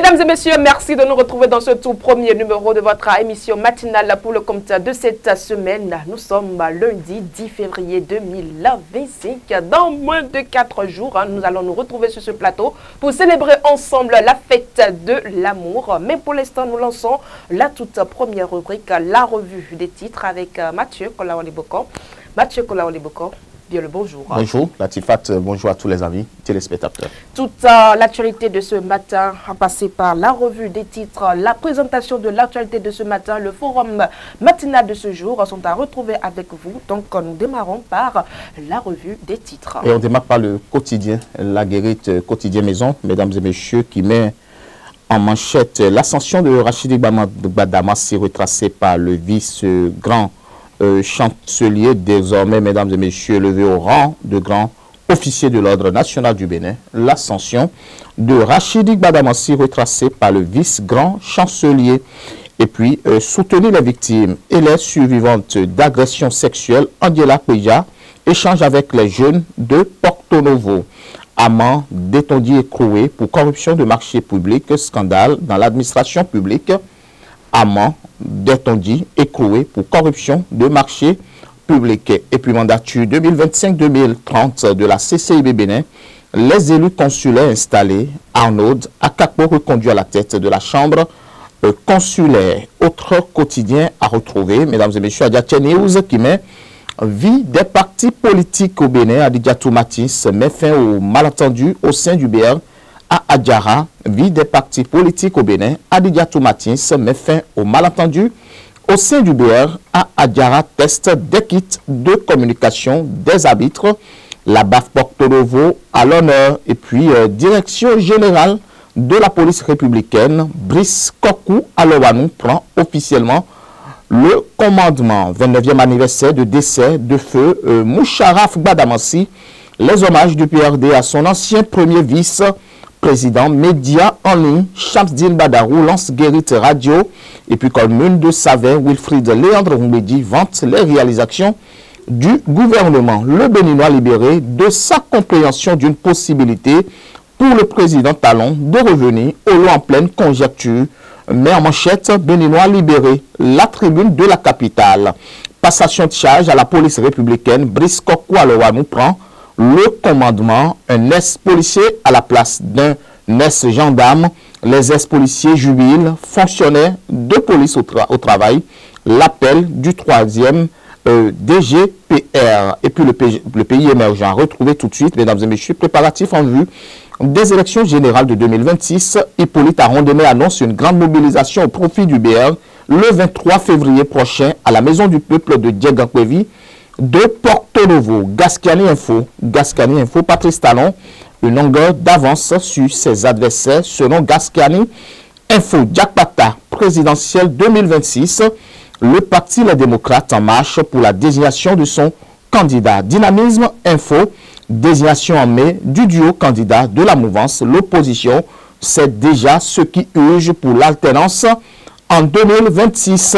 Mesdames et messieurs, merci de nous retrouver dans ce tout premier numéro de votre émission matinale pour le compte de cette semaine. Nous sommes lundi 10 février 2025. Dans moins de 4 jours, nous allons nous retrouver sur ce plateau pour célébrer ensemble la fête de l'amour. Mais pour l'instant, nous lançons la toute première rubrique, la revue des titres avec Mathieu Kolaoliboko. Mathieu Kolaoliboko. Le bonjour. Bonjour, Latifat, bonjour à tous les amis téléspectateurs. Toute l'actualité de ce matin a passé par la revue des titres, la présentation de l'actualité de ce matin, le forum matinal de ce jour sont à retrouver avec vous. Donc nous démarrons par la revue des titres. Et on démarre par le quotidien, la guérite quotidien maison, mesdames et messieurs, qui met en manchette l'ascension de Rachidi Gbadamassi retracée par le vice-grand chancelier, désormais, mesdames et messieurs, élevé au rang de grand officier de l'ordre national du Bénin, l'ascension de Rachidi Gbadamassi retracée par le vice-grand chancelier. Et puis, soutenir les victimes et les survivantes d'agressions sexuelles, Angela Peja échange avec les jeunes de Porto Novo. Amant détendu écroué pour corruption de marché public, scandale dans l'administration publique. Amant détendu écroué pour corruption de marché public. Et puis mandature 2025-2030 de la CCIB Bénin, les élus consulaires installés, Arnaud Akakpo reconduit à la tête de la chambre consulaire. Autre quotidien à retrouver, mesdames et messieurs, Adiatia News qui met vie des partis politiques au Bénin. Adidiatou Matis met fin au malentendu au sein du BR à Adjara, vie des partis politiques au Bénin. Adidiatou Matis met fin au malentendu au sein du BR à Adjara, test des kits de communication des arbitres. La BAF Porto Novo à l'honneur. Et puis, direction générale de la police républicaine, Brice Kokou Alowanou prend officiellement le commandement. 29e anniversaire de décès de feu Moucharaf Gbadamassi. Les hommages du PRD à son ancien premier vice-président média en ligne, Shamsdin Badarou, lance Guérite Radio. Et puis commune de Savin, Wilfried Léandre Rumbedi vante les réalisations du gouvernement. Le Béninois libéré de sa compréhension d'une possibilité pour le président Talon de revenir au lot en pleine conjecture. Mais en manchette, Béninois libéré, la tribune de la capitale. Passation de charge à la police républicaine, Brice Kokou Alowanou prend le commandement. Un ex-policier à la place d'un ex-gendarme. Les ex-policiers jubilent, fonctionnaires de police au travail. L'appel du 3e DGPR. Et puis le pays émergent. Retrouvez tout de suite, mesdames et messieurs, préparatifs en vue des élections générales de 2026. Hippolyte Arondemé annonce une grande mobilisation au profit du BR le 23 février prochain à la Maison du Peuple de Diegankwevi de Porto Novo. Gascani Info, Patrice Talon, une longueur d'avance sur ses adversaires selon Gascani Info. Diakpata, présidentielle 2026, le parti Les Démocrates en marche pour la désignation de son candidat. Dynamisme Info, désignation en mai du duo candidat de la mouvance. L'opposition, c'est déjà ce qui urge pour l'alternance en 2026.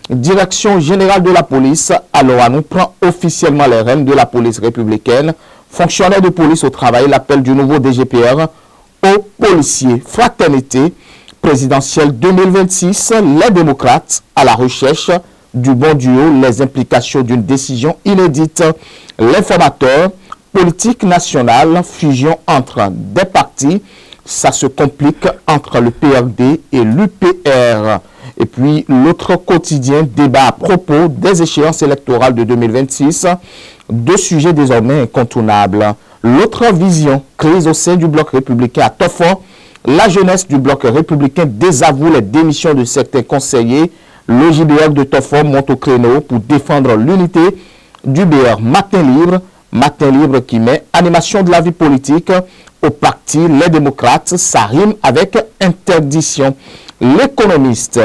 Direction générale de la police, Alowanou prend officiellement les rênes de la police républicaine. Fonctionnaire de police au travail, l'appel du nouveau DGPR aux policiers. Fraternité présidentielle 2026, les démocrates à la recherche du bon duo, les implications d'une décision inédite. L'informateur, politique nationale, fusion entre des partis, ça se complique entre le PRD et l'UPR. Et puis l'autre quotidien, débat à propos des échéances électorales de 2026, deux sujets désormais incontournables. L'autre vision, crise au sein du bloc républicain à Tofo. La jeunesse du bloc républicain désavoue les démissions de certains conseillers. Le JBR de Tofo monte au créneau pour défendre l'unité du BR. Matin libre qui met animation de la vie politique au parti Les Démocrates. Ça rime avec interdiction. L'économiste,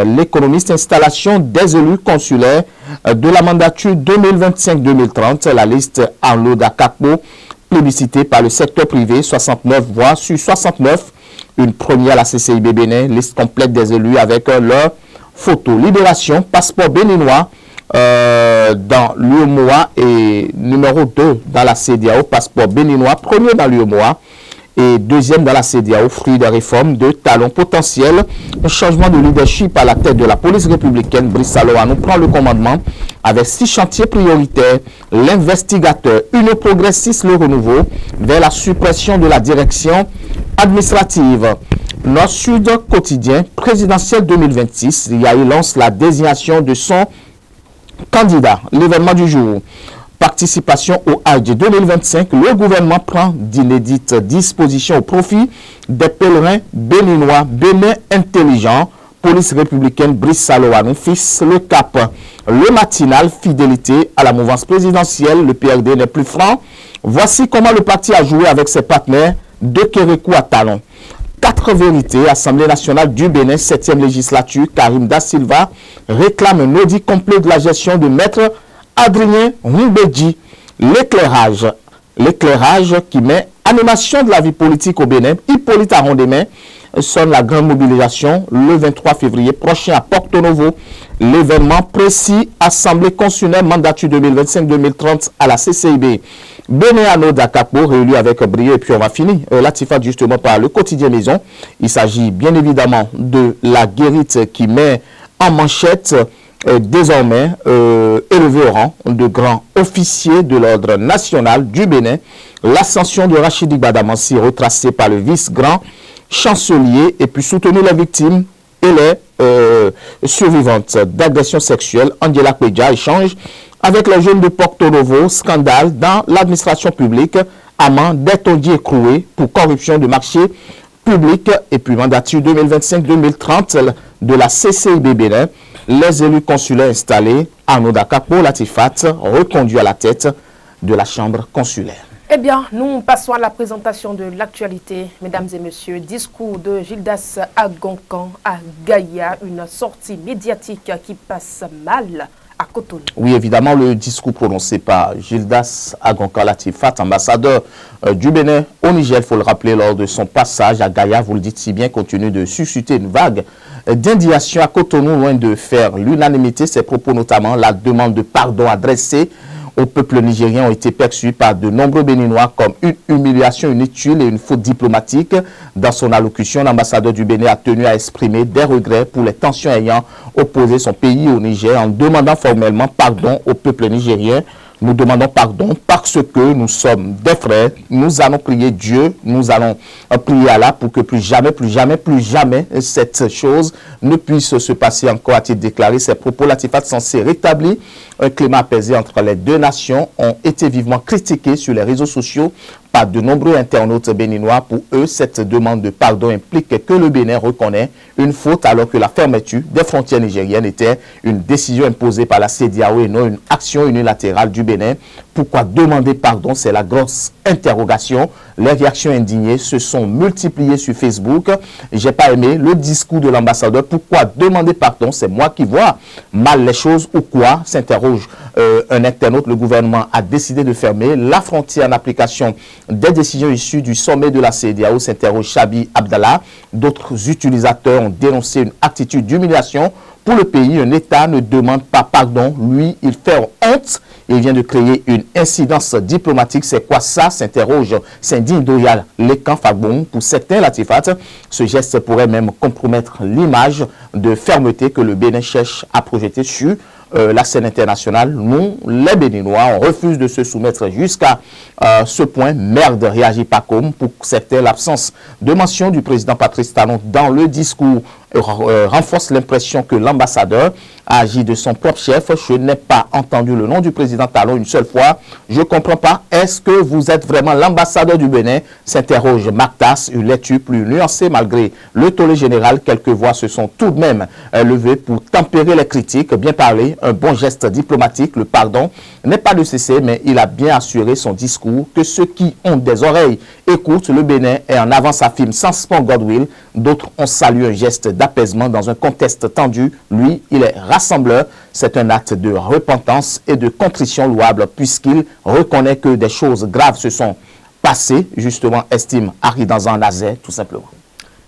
installation des élus consulaires de la mandature 2025-2030. La liste Arnaud Akakpo, plébiscitée par le secteur privé, 69 voix sur 69. Une première à la CCIB Bénin, liste complète des élus avec leur photo. Libération, passeport béninois dans l'UEMOA et numéro 2 dans la CEDEAO, passeport béninois, premier dans l'UEMOA. et deuxième dans la CEDEAO, fruit des réformes de talons potentiels. Un changement de leadership à la tête de la police républicaine. Brice Salowanou prend le commandement avec 6 chantiers prioritaires. L'investigateur, une progressiste, le renouveau vers la suppression de la direction administrative. Nord-Sud quotidien, présidentiel 2026, il lance la désignation de son candidat. L'événement du jour. Participation au Hajj 2025, le gouvernement prend d'inédites dispositions au profit des pèlerins béninois, Bénin intelligent. Police républicaine Brice Salowanou fixe le cap. Le matinal, fidélité à la mouvance présidentielle, le PRD n'est plus franc. Voici comment le parti a joué avec ses partenaires de Kérékou à Talon. 4 vérités, Assemblée nationale du Bénin, 7e législature, Karim Da Silva réclame un audit complet de la gestion de Maître Adrien Mbedji. L'éclairage qui met animation de la vie politique au Bénin. Hippolyte Arondemain sonne la grande mobilisation le 23 février prochain à Porto Novo. L'événement précis, Assemblée constitutionnelle mandature 2025-2030 à la CCIB. Benéano Dakapo réélu avec brio, et puis on va finir Latifa justement par le quotidien Maison. Il s'agit bien évidemment de la guérite qui met en manchette désormais élevé au rang de grand officier de l'ordre national du Bénin. L'ascension de Rachidi Gbadamassi retracée par le vice-grand chancelier et puis soutenir les victimes et les survivantes d'agressions sexuelles. Angela Kweja échange avec les jeunes de Porto Novo, scandale dans l'administration publique, amende d'étondier écroué pour corruption de marché public et puis mandature 2025-2030 de la CCIB Bénin. Les élus consulaires installés, Arnaud Dakapo, Latifat, reconduit à la tête de la chambre consulaire. Eh bien, nous passons à la présentation de l'actualité, mesdames et messieurs. Discours de Gildas Agonkan à Gaïa, une sortie médiatique qui passe mal à Cotonou. Oui, évidemment, le discours prononcé par Gildas Agonkan Latifat, ambassadeur du Bénin au Niger, il faut le rappeler, lors de son passage à Gaïa, vous le dites si bien, continue de susciter une vague d'indignation à Cotonou, loin de faire l'unanimité. Ses propos, notamment la demande de pardon adressée au peuple nigérien, ont été perçus par de nombreux Béninois comme une humiliation inutile et une faute diplomatique. Dans son allocution, l'ambassadeur du Bénin a tenu à exprimer des regrets pour les tensions ayant opposé son pays au Niger en demandant formellement pardon au peuple nigérien. Nous demandons pardon parce que nous sommes des frères. Nous allons prier Dieu, nous allons prier Allah pour que plus jamais cette chose ne puisse se passer encore, a-t-il déclaré. Ces propos Latifat censés rétablir un climat apaisé entre les deux nations ont été vivement critiqués sur les réseaux sociaux par de nombreux internautes béninois. Pour eux, cette demande de pardon implique que le Bénin reconnaît une faute alors que la fermeture des frontières nigériennes était une décision imposée par la CEDEAO et non une action unilatérale du Bénin. Pourquoi demander pardon? C'est la grosse interrogation. Les réactions indignées se sont multipliées sur Facebook. J'ai pas aimé le discours de l'ambassadeur. Pourquoi demander pardon? C'est moi qui vois mal les choses ou quoi? S'interroge un internaute. Le gouvernement a décidé de fermer la frontière en application des décisions issues du sommet de la CEDEAO, s'interroge Chabi Abdallah. D'autres utilisateurs ont dénoncé une attitude d'humiliation pour le pays. Un État ne demande pas pardon. Lui, il fait honte. Il vient de créer une incidence diplomatique. C'est quoi ça? S'interroge Cindy Doyal Lekan Fagbon. Pour certains, Latifat, ce geste pourrait même compromettre l'image de fermeté que le Bénin cherche à projeter sur la scène internationale. Nous, les Béninois, on refuse de se soumettre jusqu'à ce point. Merde, réagit pas comme. Pour certains, l'absence de mention du président Patrice Talon dans le discours renforce l'impression que l'ambassadeur a agi de son propre chef. Je n'ai pas entendu le nom du président Talon une seule fois. Je ne comprends pas. Est-ce que vous êtes vraiment l'ambassadeur du Bénin? S'interroge Martas, une lecture plus nuancée malgré le tollé général. Quelques voix se sont tout de même levées pour tempérer les critiques. Bien parlé, un bon geste diplomatique. Le pardon n'est pas de cesser, mais il a bien assuré son discours que ceux qui ont des oreilles écoutent. Le Bénin est en avance, affirme Sanspon Godwill. D'autres ont salué un geste d'apaisement dans un contexte tendu. Lui, il est rassembleur. C'est un acte de repentance et de contrition louable puisqu'il reconnaît que des choses graves se sont passées, justement, estime Harry Danzan Nazaire, tout simplement.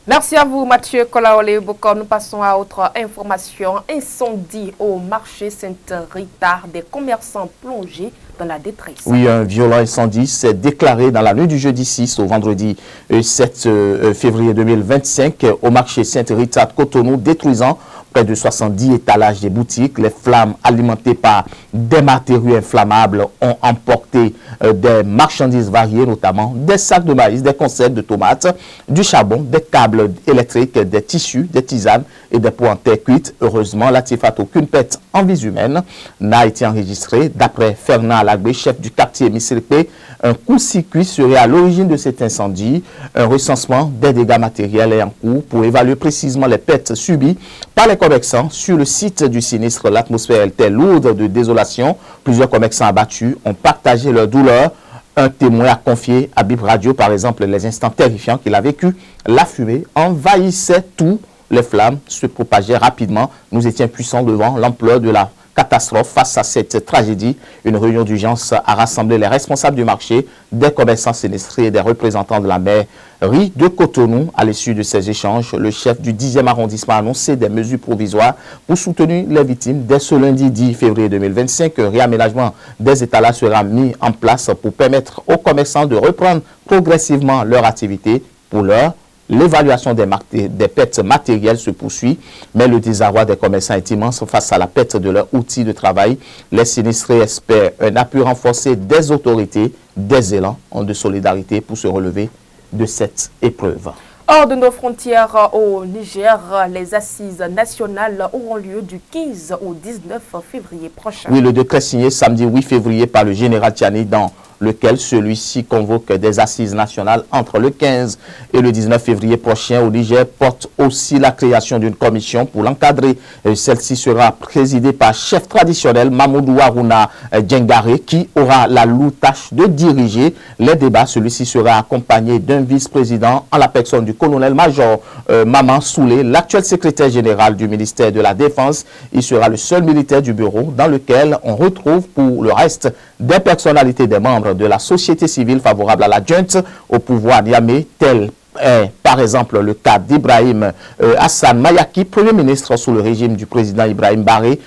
Merci à vous, Mathieu Kolaole-Bokor. Nous passons à autre information. Incendie au marché Sainte-Rita. Des commerçants plongés dans la détresse. Oui, un violent incendie s'est déclaré dans la nuit du jeudi 6 au vendredi 7 février 2025 au marché Sainte-Rita de Cotonou, détruisant près de 70 étalages des boutiques. Les flammes alimentées par des matériaux inflammables ont emporté des marchandises variées, notamment des sacs de maïs, des conserves de tomates, du charbon, des câbles électriques, des tissus, des tisanes et des pots en terre cuite. Heureusement, Latifat, aucune perte en vie humaine n'a été enregistrée. D'après Fernand Alagbé, chef du quartier Missiripé, un court-circuit serait à l'origine de cet incendie. Un recensement des dégâts matériels est en cours pour évaluer précisément les pertes subies par les commerçants. Sur le site du sinistre, l'atmosphère était lourde de désolation. Plusieurs commerçants abattus ont partagé leur douleur. Un témoin a confié à Bip Radio, par exemple, les instants terrifiants qu'il a vécu. La fumée envahissait tout. Les flammes se propageaient rapidement. Nous étions puissants devant l'ampleur de la catastrophe. Face à cette tragédie, une réunion d'urgence a rassemblé les responsables du marché, des commerçants sinistrés et des représentants de la mairie de Cotonou. À l'issue de ces échanges, le chef du 10e arrondissement a annoncé des mesures provisoires pour soutenir les victimes. Dès ce lundi 10 février 2025, un réaménagement des étalages sera mis en place pour permettre aux commerçants de reprendre progressivement leur activité. Pour l'heure, l'évaluation des pertes matérielles se poursuit, mais le désarroi des commerçants est immense face à la perte de leurs outils de travail. Les sinistrés espèrent un appui renforcé des autorités, des élans de solidarité pour se relever de cette épreuve. Hors de nos frontières au Niger, les assises nationales auront lieu du 15 au 19 février prochain. Oui, le décret signé samedi 8 février par le général Tiani, dans lequel celui-ci convoque des assises nationales entre le 15 et le 19 février prochain au Niger, porte aussi la création d'une commission pour l'encadrer. Celle-ci sera présidée par chef traditionnel Mamoudou Harouna Djengare, qui aura la lourde tâche de diriger les débats. Celui-ci sera accompagné d'un vice-président en la personne du colonel-major Maman Soulé, l'actuel secrétaire général du ministère de la Défense. Il sera le seul militaire du bureau dans lequel on retrouve pour le reste des personnalités, des membres de la société civile favorable à la junte au pouvoir Niamey, tel est par exemple le cas d'Ibrahim Hassan Mayaki, premier ministre sous le régime du président Ibrahim Baré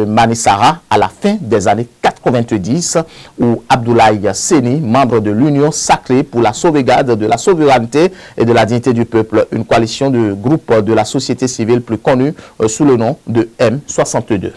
Manissara à la fin des années 90, ou Abdoulaye Seni, membre de l'Union sacrée pour la sauvegarde de la souveraineté et de la dignité du peuple, une coalition de groupes de la société civile plus connue sous le nom de M62.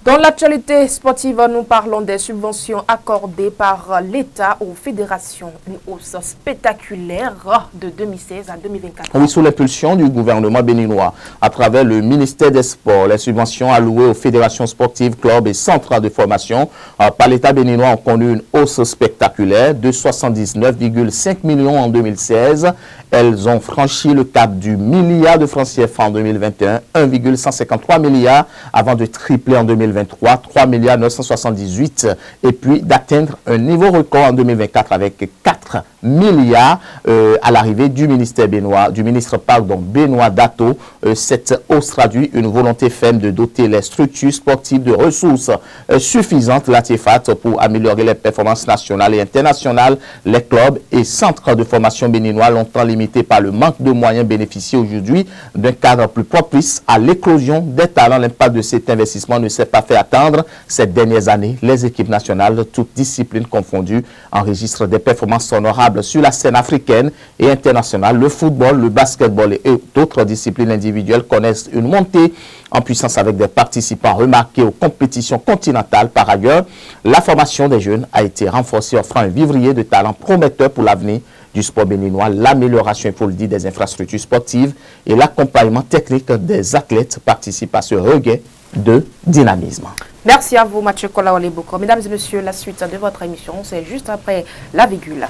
Dans l'actualité sportive, nous parlons des subventions accordées par l'État aux fédérations. Une hausse spectaculaire de 2016 à 2024. Oui, sous l'impulsion du gouvernement béninois, à travers le ministère des Sports, les subventions allouées aux fédérations sportives, clubs et centres de formation par l'État béninois ont connu une hausse spectaculaire de 79,5 millions en 2016. Elles ont franchi le cap du milliard de francs CFA en 2021, 1,153 milliards avant de tripler en 2023, 3 milliards 978 et puis d'atteindre un niveau record en 2024 avec 4 milliards à l'arrivée du ministère béninois, Benoît Dato. Cette hausse traduit une volonté ferme de doter les structures sportives de ressources suffisantes, la TIFAT, pour améliorer les performances nationales et internationales. Les clubs et centres de formation béninois, longtemps limités par le manque de moyens, bénéficient aujourd'hui d'un cadre plus propice à l'éclosion des talents. L'impact de cet investissement ne s'est pas fait attendre. Ces dernières années, les équipes nationales, toutes disciplines confondues, enregistrent des performances honorables sur la scène africaine et internationale. Le football, le basketball et d'autres disciplines individuelles connaissent une montée en puissance avec des participants remarqués aux compétitions continentales. Par ailleurs, la formation des jeunes a été renforcée, offrant un vivrier de talents prometteurs pour l'avenir du sport béninois. L'amélioration, il faut le dire, des infrastructures sportives et l'accompagnement technique des athlètes participent à ce regain de dynamisme. Merci à vous, Mathieu Kolaoleboko. Mesdames et messieurs, la suite de votre émission, c'est juste après la virgule.